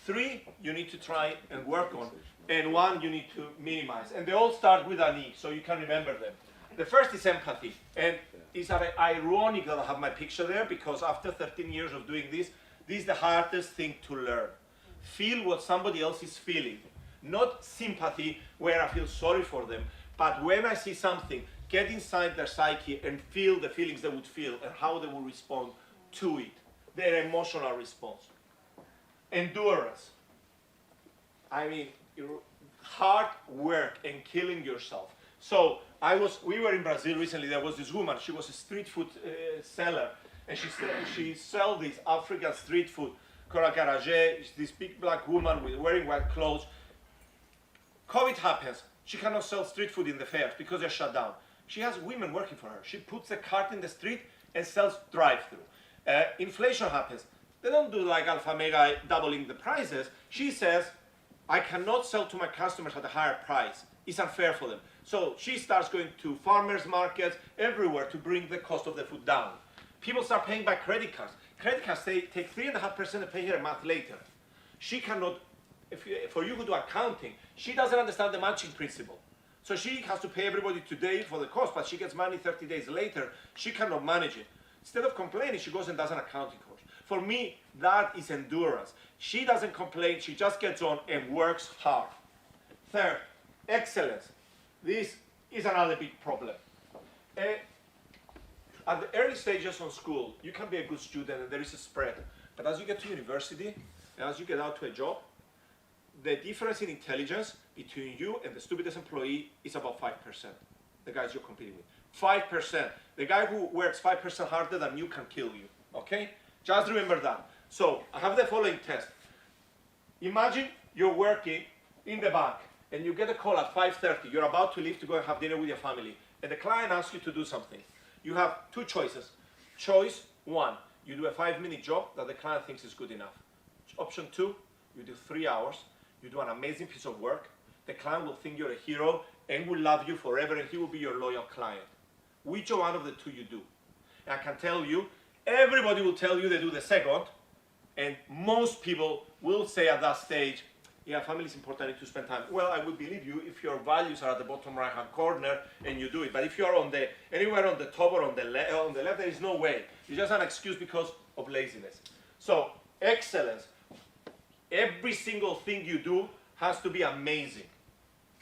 3 you need to try and work on, and 1 you need to minimize. And they all start with an E, so you can remember them. The first is empathy. And it's ironic that I have my picture there, because after 13 years of doing this is the hardest thing to learn. Feel what somebody else is feeling. Not sympathy, where I feel sorry for them, but when I see something, get inside their psyche and feel the feelings they would feel and how they will respond to it. Their emotional response. Endurance. I mean, hard work and killing yourself. So we were in Brazil recently. There was this woman. She was a street food seller, and she sold this African street food, Coracarajé. This big black woman wearing white clothes. COVID happens. She cannot sell street food in the fairs because they're shut down. She has women working for her. She puts a cart in the street and sells drive-through. Inflation happens. They don't do like Alpha Mega doubling the prices. She says, I cannot sell to my customers at a higher price. It's unfair for them. So she starts going to farmers markets everywhere to bring the cost of the food down. People start paying by credit cards. Credit cards take 3.5% and pay her a month later. She cannot, for you who do accounting, she doesn't understand the matching principle. So she has to pay everybody today for the cost, but she gets money 30 days later. She cannot manage it. Instead of complaining, she goes and does an accounting course. For me, that is endurance. She doesn't complain, she just gets on and works hard. Third, excellence. This is another big problem. At the early stages of school, you can be a good student and there is a spread. But as you get to university, and as you get out to a job, the difference in intelligence between you and the stupidest employee is about 5%. The guys you're competing with. 5%. The guy who works 5% harder than you can kill you. Okay? Just remember that. So, I have the following test. Imagine you're working in the bank and you get a call at 5:30. You're about to leave to go and have dinner with your family. And the client asks you to do something. You have 2 choices. Choice 1, you do a 5-minute job that the client thinks is good enough. Option 2, you do 3 hours, you do an amazing piece of work, the client will think you're a hero and will love you forever and he will be your loyal client. Which one of the two you do? And I can tell you, everybody will tell you they do the second, and most people will say at that stage, yeah, family is important, I need to spend time. Well, I will believe you if your values are at the bottom right-hand corner and you do it. But if you are on the, anywhere on the top or on the left, there is no way. It's just an excuse because of laziness. So, excellence. Every single thing you do has to be amazing.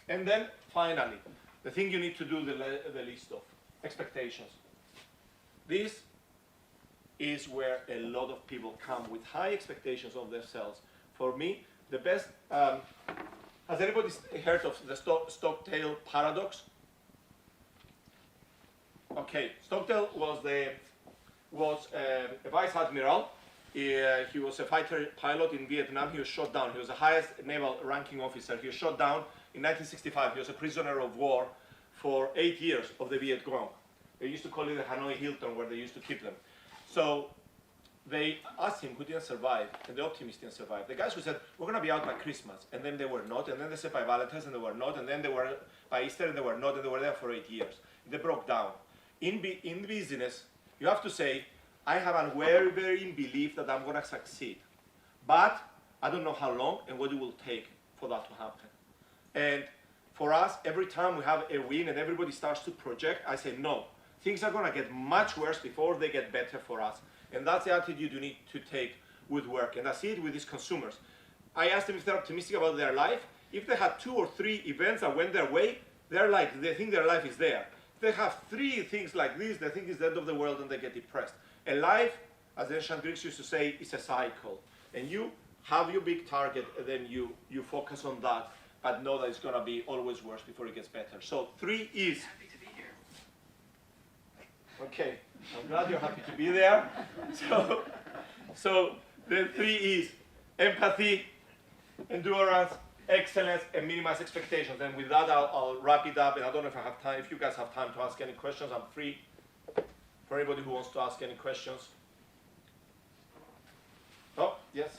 And then, finally, the thing you need to do the list of, expectations. This is where a lot of people come with high expectations of themselves. For me, the best, has anybody heard of the Stockdale paradox? Okay, Stockdale was a vice admiral. He was a fighter pilot in Vietnam. He was shot down. He was the highest naval ranking officer. He was shot down in 1965. He was a prisoner of war for 8 years of the Viet Cong. They used to call it the Hanoi Hilton, where they used to keep them. So they asked him who didn't survive, and the optimist didn't survive. The guys who said, we're going to be out by Christmas, and then they were not, and then they said by Valentine's, and they were not, and then they were by Easter, and they were not, and they were there for 8 years. They broke down. In business, you have to say, I have an unwavering belief that I'm going to succeed. But I don't know how long and what it will take for that to happen. And for us, every time we have a win and everybody starts to project, I say, no, things are going to get much worse before they get better for us. And that's the attitude you need to take with work. And I see it with these consumers. I asked them if they're optimistic about their life. If they had 2 or 3 events that went their way, they think their life is there. If they have 3 things like this, they think it's the end of the world and they get depressed. A life, as the ancient Greeks used to say, is a cycle. And you have your big target, and then you focus on that, but know that it's going to be always worse before it gets better. So 3 E's. Happy to be here. Okay, I'm glad you're happy to be there. So the 3 E's: empathy, endurance, excellence, and minimize expectations. And with that, I'll wrap it up. And I don't know if I have time. If you guys have time to ask any questions, I'm free. For anybody who wants to ask any questions. Oh, yes.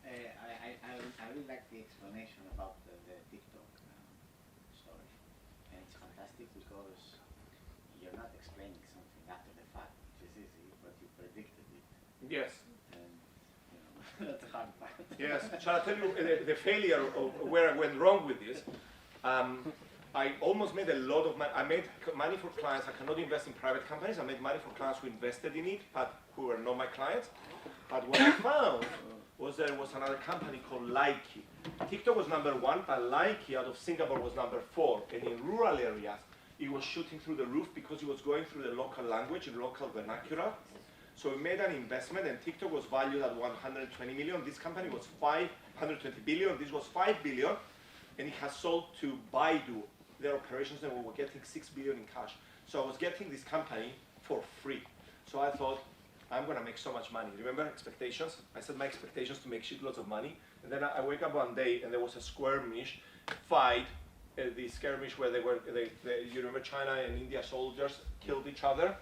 I really like the explanation about the TikTok story. And it's fantastic because you're not explaining something after the fact, which is easy, but you predicted it. Yes. And, that's a hard part. Yes. Shall I tell you the failure of where I went wrong with this? I almost made a lot of money. I made money for clients. I cannot invest in private companies. I made money for clients who invested in it, but who were not my clients. But what I found was there was another company called Likey. TikTok was #1, but Likey out of Singapore was #4. And in rural areas, it was shooting through the roof because it was going through the local language and local vernacular. So we made an investment, and TikTok was valued at 120 million. This company was 520 billion. This was 5 billion, and it has sold to Baidu their operations, and we were getting 6 billion in cash. So I was getting this company for free. So I thought, I'm going to make so much money. Remember expectations? I set my expectations to make shitloads of money. And then I wake up one day, and there was a skirmish fight, the skirmish where you remember China and India soldiers killed each other.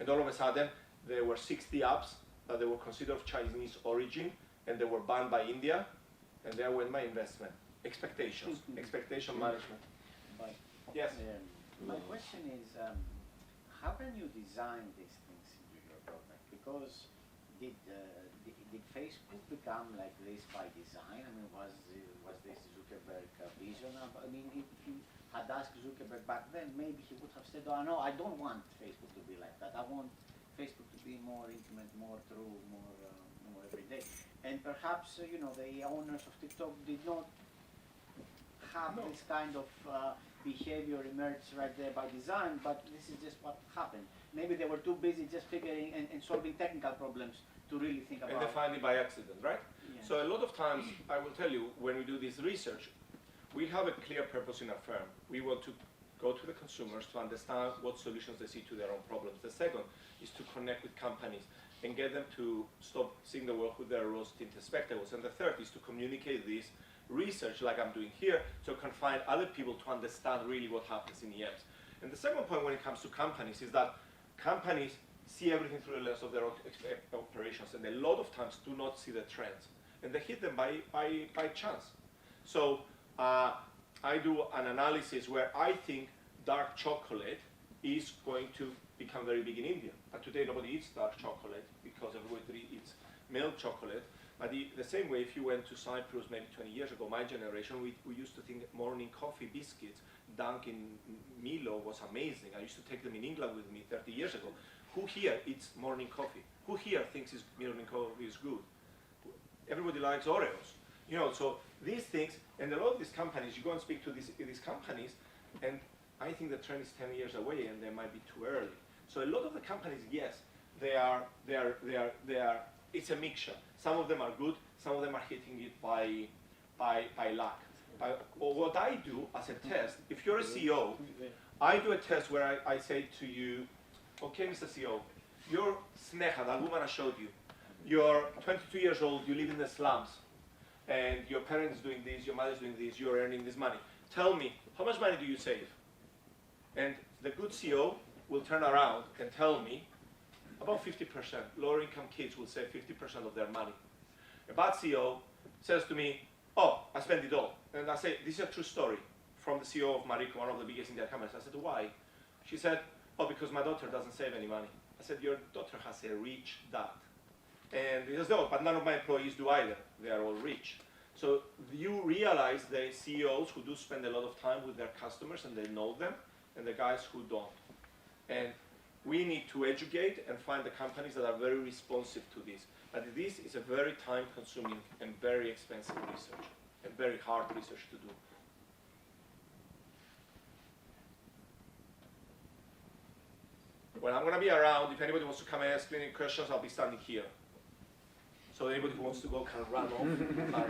And all of a sudden, there were 60 apps that they were considered of Chinese origin, and they were banned by India. And there went my investment. Expectations, expectation management. But, Yes. my question is, how can you design these things into your product? Because did Facebook become like this by design? I mean, was this Zuckerberg vision? I mean, if you had asked Zuckerberg back then, maybe he would have said, "Oh no, I don't want Facebook to be like that. I want Facebook to be more intimate, more true, more everyday." And perhaps the owners of TikTok did not have this kind of behavior emerge right there by design, but this is just what happened. Maybe they were too busy just figuring and solving technical problems to really think about. And they find it by accident, right? Yeah. So a lot of times, I will tell you, when we do this research, we have a clear purpose in our firm. We want to go to the consumers to understand what solutions they see to their own problems. The second is to connect with companies and get them to stop seeing the world with their rose-tinted spectacles. And the third is to communicate this research like I'm doing here, so I can find other people to understand really what happens in the end. And the second point when it comes to companies is that companies see everything through the lens of their operations, and a lot of times do not see the trends, and they hit them by chance. So I do an analysis where I think dark chocolate is going to become very big in India. But today nobody eats dark chocolate because everybody eats milk chocolate. But the same way, if you went to Cyprus maybe 20 years ago, my generation, we used to think morning coffee biscuits, Dunkin' Milo was amazing. I used to take them in England with me 30 years ago. Who here eats morning coffee? Who here thinks morning coffee is good? Everybody likes Oreos. You know, so these things, and a lot of these companies, you go and speak to these companies, and I think the trend is 10 years away, and they might be too early. So a lot of the companies, yes, they are. It's a mixture. Some of them are good. Some of them are hitting it by luck. Or what I do as a test, if you're a CEO, I do a test where I say to you, okay, Mr. CEO, you're Sneha, that woman I showed you. You're 22 years old. You live in the slums, and your parents doing this, your mother's doing this. You're earning this money. Tell me, how much money do you save? And the good CEO will turn around and tell me about 50%. Lower income kids will save 50% of their money. A bad CEO says to me, oh, I spend it all. And I say, this is a true story from the CEO of Marico, one of the biggest Indian companies. I said, why? She said, oh, because my daughter doesn't save any money. I said, your daughter has a rich dad. And he says, no, but none of my employees do either. They are all rich. So you realize the CEOs who do spend a lot of time with their customers and they know them, and the guys who don't. And we need to educate and find the companies that are very responsive to this. But this is a very time-consuming and very expensive research, and very hard research to do. Well, I'm going to be around. If anybody wants to come and ask me any questions, I'll be standing here. So anybody who wants to go can run off.